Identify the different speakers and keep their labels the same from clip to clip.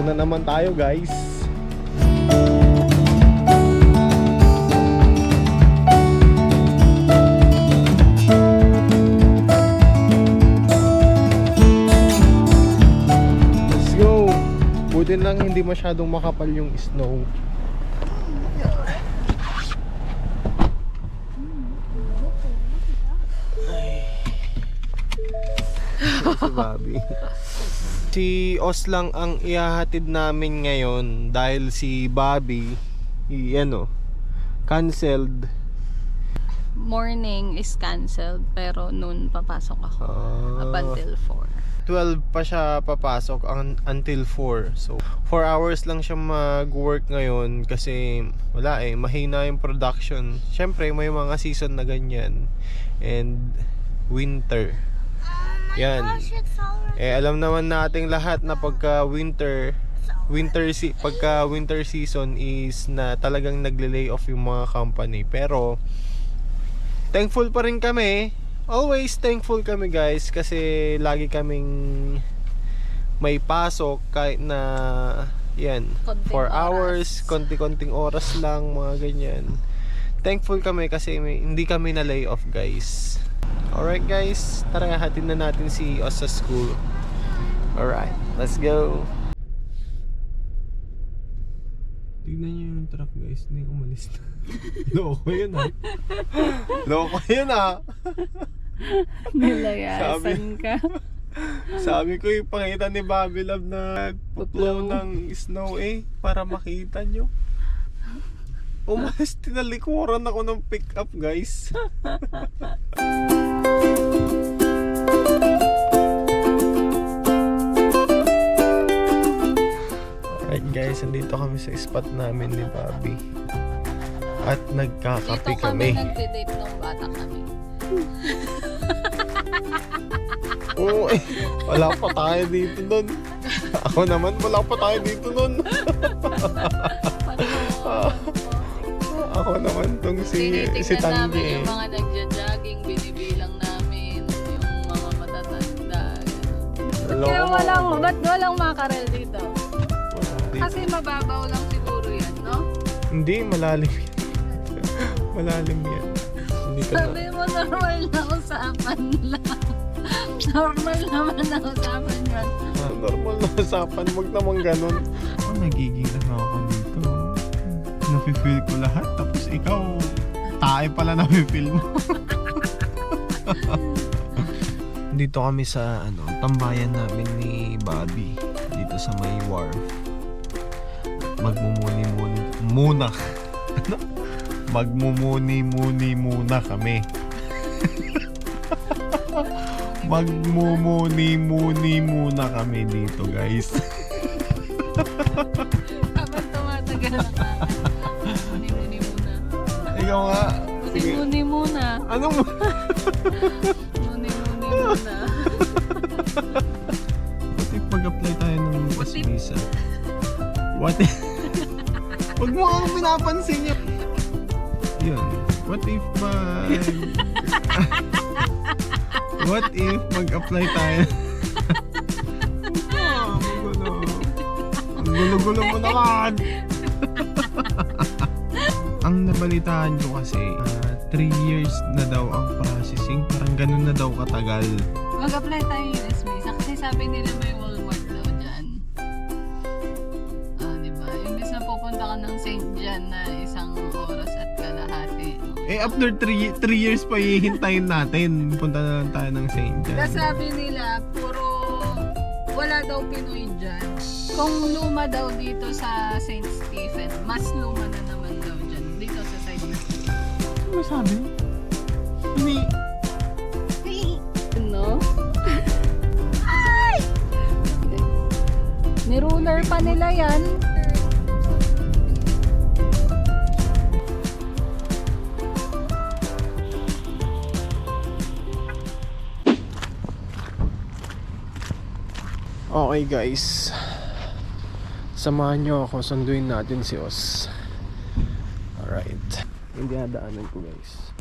Speaker 1: na naman tayo guys. Let's go. Buti lang hindi masyadong makapal yung snow. Si Bobby. Si Os lang ang ihahatid namin ngayon dahil si Bobby canceled.
Speaker 2: Morning is cancelled pero noon papasok ako up until 4.
Speaker 1: 12 pa siya papasok until 4. So 4 hours lang siya mag-work ngayon kasi wala mahina yung production. Syempre may mga season na ganyan. And winter. Yan. Alam naman nating lahat na pagka winter season is na talagang nagle-lay off yung mga company. Pero thankful pa rin kami. Always thankful kami guys kasi lagi kaming may pasok kahit na 4 hours, konti-konting oras lang, mga ganyan. Thankful kami kasi hindi kami na lay off guys. Alright guys, tara hatid na natin si Os sa school. Alright, let's go. Tignan nyo yung truck guys, hindi umalis na. Loko yun Loko yun
Speaker 2: Nilayasan ka.
Speaker 1: Sabi ko ipakita ni Bobby Love na puplow ng snow para makita nyo. Umalis, tinalikuran ako ng pick up guys. Alright guys, andito kami sa spot namin ni Bobby. At nagkakape kami.
Speaker 2: Dito kami nagde-date nung bata kami.
Speaker 1: Oo wala pa tayo dito nun. Ako naman wala pa tayo dito nun. Ako naman tong si Tangi.
Speaker 2: Yung mga nagja-jogging, binibilang namin yung mga matatanda. Kaya ba't walang makarel dito? Kasi mababaw lang siguro yan, no?
Speaker 1: Hindi, malalim yan. Malalim yan. Hindi ka
Speaker 2: Sabi mo normal na usapan lang. Normal naman na usapan yan.
Speaker 1: Normal na usapan, wag naman ganun. Nagiging ako dito. Nafe-feel ko lahat, tapos ikaw tae pala nafe-feel mo. Dito kami sa tambayan namin ni Bobby dito sa may wharf. Magmumuni-muni muna. Magmumuni-muni muna kami. Magmumuni-muni muna kami dito guys.
Speaker 2: Habang tumatagal na ka. Muni-muni muna.
Speaker 1: Ikaw nga.
Speaker 2: Muni-muni muna.
Speaker 1: Anong
Speaker 2: Muni-muni muna.
Speaker 1: What if mag-apply tayo ng visa? What if Huwag mo akong pinapansin yun. Yun. What if What if mag-apply tayo? Ang gulo-gulo mo naman. Ang nabalitaan ko kasi 3 years na daw ang processing. Parang ganun na daw katagal.
Speaker 2: Mag-apply tayo US visa kasi sabi nila may Walmart daw dyan. Diba? Imbes na pupunta ka ng St. John na 1 oras at kalahati.
Speaker 1: After 3 years pa hihintayin natin. Punta na lang tayo ng St. John.
Speaker 2: Kasi sabi nila, wala daw Pinoy dyan. Kung luma daw dito sa St. Stephen, mas luma na naman daw dyan. Dito sa side na.
Speaker 1: Ano sabi?
Speaker 2: No? Ay! Ni-ruler pa nila yan.
Speaker 1: Okay guys, samahan nyo ako, sunduin natin si Os. Alright, hindi hadaanan ko guys.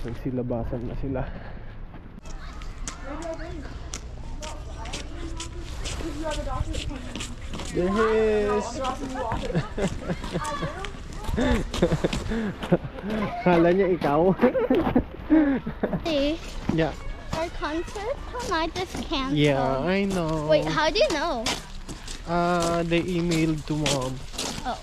Speaker 1: Nagsilabasan na sila. Yes! Kala niya ikaw.
Speaker 3: Hey,
Speaker 1: Yeah.
Speaker 3: our concert tonight is canceled.
Speaker 1: Yeah, I know.
Speaker 3: Wait, how do you know?
Speaker 1: They emailed to mom.
Speaker 3: Oh.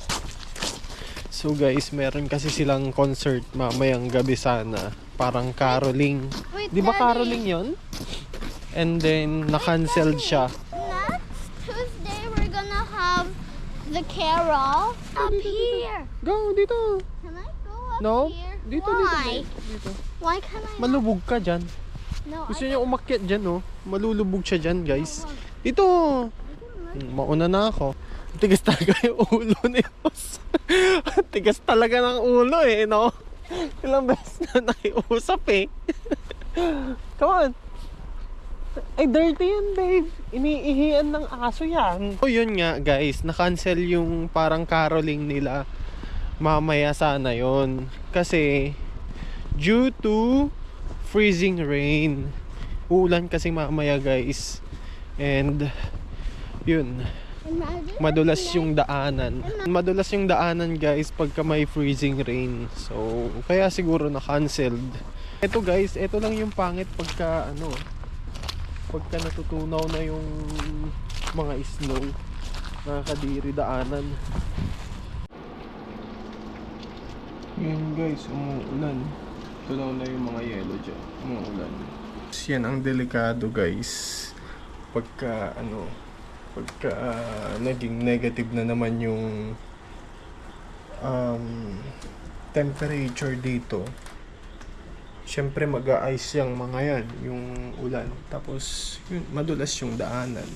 Speaker 1: So guys, meron kasi silang concert mamayang gabi sana. Parang caroling.
Speaker 3: Wait,
Speaker 1: Di ba
Speaker 3: Daddy.
Speaker 1: caroling yon? And then, na-cancelled siya.
Speaker 3: Next Tuesday, we're gonna have the carol up here.
Speaker 1: Go, dito.
Speaker 3: Can I go up
Speaker 1: No?
Speaker 3: here?
Speaker 1: Dito,
Speaker 3: Why?
Speaker 1: dito.
Speaker 3: Why can I?
Speaker 1: Malubog ka dyan.
Speaker 3: No,
Speaker 1: Gusto niyo umakyat dyan, oh. Malulubog siya dyan, guys. Dito. Mauna na ako. Tigas talaga yung ulo ni Boss. Tigas talaga ng ulo eh, no? Ilang beses na nakiusap eh. Come on. Ay, dirty yan, babe. Iniihian ng aso yan. So, yun nga, guys. Na-cancel yung parang caroling nila. Mamaya sana yun. Kasi, due to freezing rain. Ulan kasi mamaya, guys. And, yun.
Speaker 3: Imagine.
Speaker 1: Madulas yung daanan. Madulas yung daanan, guys, pagka may freezing rain. So, kaya siguro na-cancelled. Ito, guys, ito lang yung pangit pagka, pagka natutunaw na yung mga snow. Nakakadiri daanan. Yun, guys, umuulan. Tunaw na yung mga yellow dyan. Umuulan. Yan ang delikado, guys. Pagka, pagka naging negative na naman yung temperature dito, syempre mag-a-ice yung mga yan, yung ulan. Tapos yun, madulas yung daanan.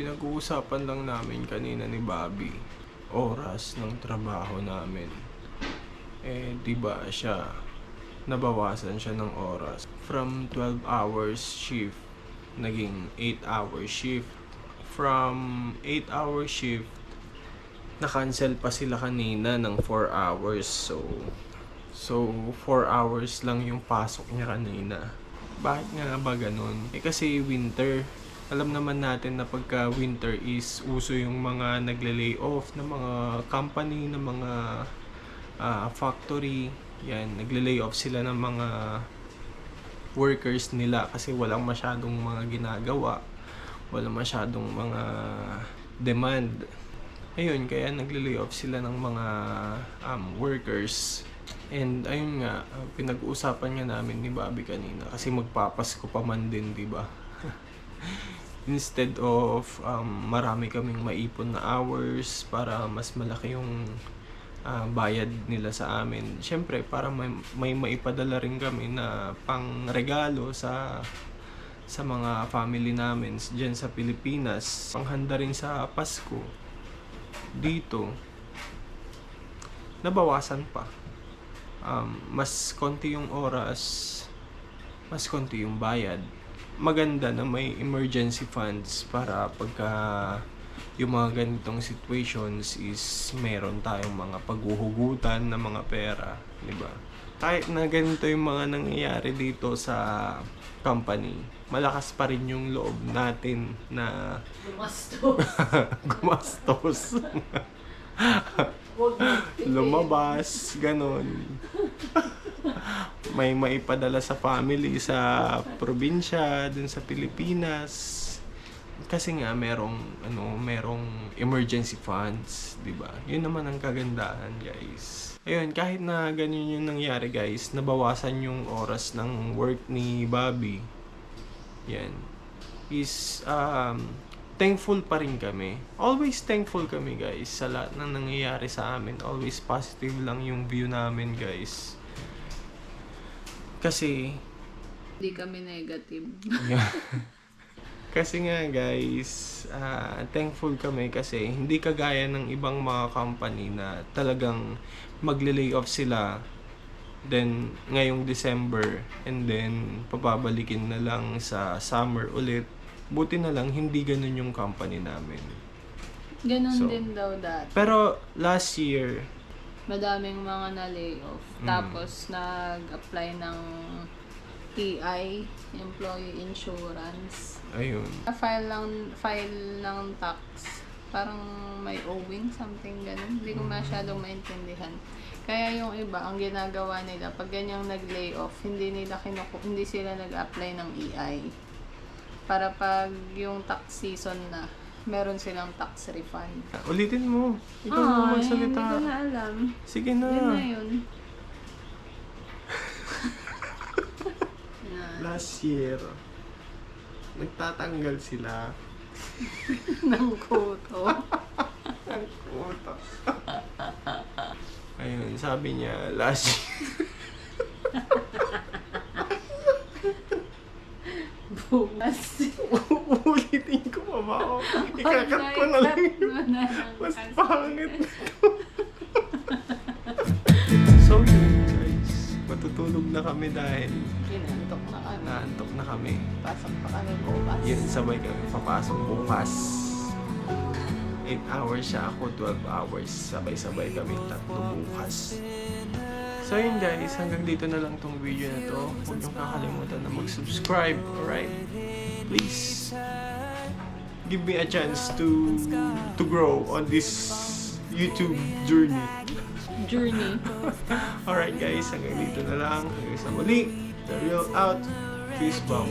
Speaker 1: Pinag-uusapan lang namin kanina ni Bobby oras ng trabaho namin. Di ba siya nabawasan siya ng oras. From 12 hours shift, naging 8-hour shift. From 8-hour shift, na-cancel pa sila kanina ng 4 hours. So 4 hours lang yung pasok niya kanina. Bakit nga ba ganun? Kasi winter. Alam naman natin na pagka winter is uso yung mga nagle-lay off ng mga company, ng mga factory. Yan, nagle-lay off sila ng mga workers nila kasi walang masyadong mga ginagawa, walang masyadong mga demand. Ayun, kaya nagle-lay off sila ng mga workers. And ayun nga, pinag-uusapan nga namin ni Bobby kanina kasi magpapasko pa man din, di ba? Instead of marami kaming maipon na hours para mas malaki yung bayad nila sa amin. Siyempre, para may maipadala rin kami na pang regalo sa mga family namin dyan sa Pilipinas. Panghanda rin sa Pasko. Dito, nabawasan pa. Mas konti yung oras, mas konti yung bayad. Maganda na may emergency funds para pagka yung mga ganitong situations is meron tayong mga paghuhugutan na mga pera, di ba? Kahit na ganito yung mga nangyayari dito sa company, malakas pa rin yung loob natin na gumastos. Lumabas, ganon. May maipadala sa family sa probinsya, dun sa Pilipinas. Kasi nga merong emergency funds, 'di ba? 'Yun naman ang kagandahan, guys. Ayun, kahit na ganyan yung nangyari, guys, nabawasan yung oras ng work ni Bobby. Yan. Is thankful pa rin kami. Always thankful kami, guys, sa lahat ng nangyayari sa amin. Always positive lang yung view namin, guys. Kasi
Speaker 2: Hindi kami negative.
Speaker 1: kasi nga, guys, thankful kami kasi hindi kagaya ng ibang mga company na talagang magle-lay off sila then ngayong December and then papabalikin na lang sa summer ulit. Buti na lang hindi ganun yung company namin.
Speaker 2: Ganun
Speaker 1: So,
Speaker 2: din daw dati.
Speaker 1: Pero last year,
Speaker 2: Madaming mga na-layoff. Tapos nag-apply ng EI, Employee Insurance.
Speaker 1: ayun.
Speaker 2: File ng tax. Parang may owing, something ganun. Hindi ko masyadong maintindihan. Kaya yung iba, ang ginagawa nila, pag ganyang nag-layoff, hindi sila nag-apply ng EI. Para pag yung tax season na, meron silang tax refund.
Speaker 1: Ulitin mo. Ikaw na magsalita.
Speaker 2: Hindi ko na alam.
Speaker 1: Sige na.
Speaker 2: Yun na yun.
Speaker 1: Last year, nagtatanggal sila
Speaker 2: Ng kuto.
Speaker 1: ng quota. Ayun, sabi niya, last year.
Speaker 2: Bukas.
Speaker 1: Ulitin ko pa ba ako? Ikakat ko na lang. Mas pangit na to. So yun guys, matutulog na kami dahil
Speaker 2: Kinantok na kami.
Speaker 1: naantok na kami.
Speaker 2: Pasok pa kami bukas.
Speaker 1: Yun, sabay kami papasok bukas. 8 hours siya, ako 12 hours. Sabay-sabay kami tatlo bukas. So yun guys, hanggang dito na lang tong video na to. Huwag niyong kakalimutan na mag-subscribe, alright? Please, give me a chance to grow on this YouTube journey. Alright guys, hanggang dito na lang. Hanggang sa muli, The Real out. Peace bomb.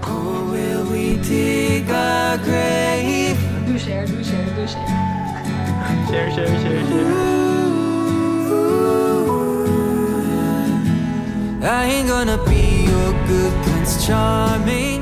Speaker 4: Or will we dig a grave?
Speaker 2: Do share.
Speaker 1: Share.
Speaker 4: I ain't gonna be your good Prince Charming.